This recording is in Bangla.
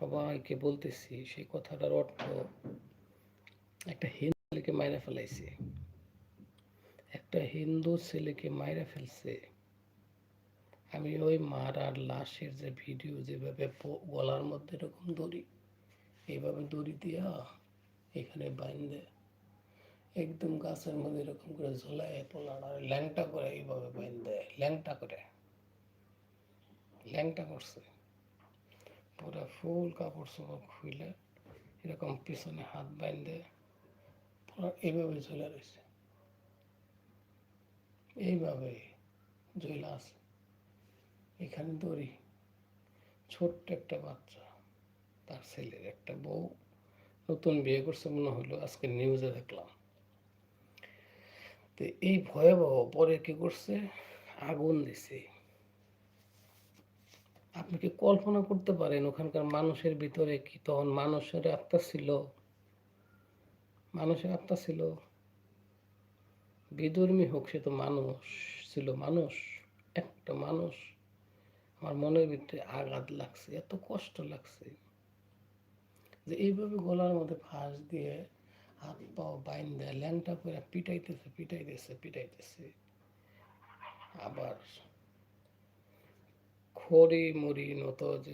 সবাইকে বলতেছি সেই কথাটার অর্থ একটা হিন্দু ছেলেকে মাইরা ফেলাইছে, একটা হিন্দু ছেলেকে মাইরা ফেলছে। আমি ওই মারার লাশের যে ভিডিও, যেভাবে গলার মধ্যে এরকম দড়ি, এইভাবে দড়ি দিয়া এখানে বাইন্ধে একদম গাছের মধ্যে এরকম করে ঝোলায় পোলাটা ল্যাংটা করে এইভাবে বাইন্ধে ল্যাংটা করছে, পুরা ফুল কাপড় চোপড় খুলে এরকম পিছনে হাত বাইন্ধে পুরো এইভাবে ঝুলে রয়েছে, এইভাবে ঝুলে আছে। এখানে দড়ি, ছোট্ট একটা বাচ্চা, তার ছেলের একটা বউ নতুন বিয়ে করছে মনে হলো, আজকে নিউজে দেখলাম। তো এই ভয়াবহ পরে কি করছে, আগুন দিছে। আপনি কি কল্পনা করতে পারেন ওখানকার মানুষের ভিতরে কি তখন মানুষের আত্মা ছিল? বিধর্মী হোক, সে তো মানুষ ছিল, একটা মানুষ। আমার মনের ভিতরে আঘাত লাগছে, এত কষ্ট লাগছে যে এইভাবে গলার মধ্যে ফাঁস দিয়ে হাত পাও বাইন্ধে ল্যাংটা করে পিটাইতেছে। আবার খড়ি মুড়ি নত যে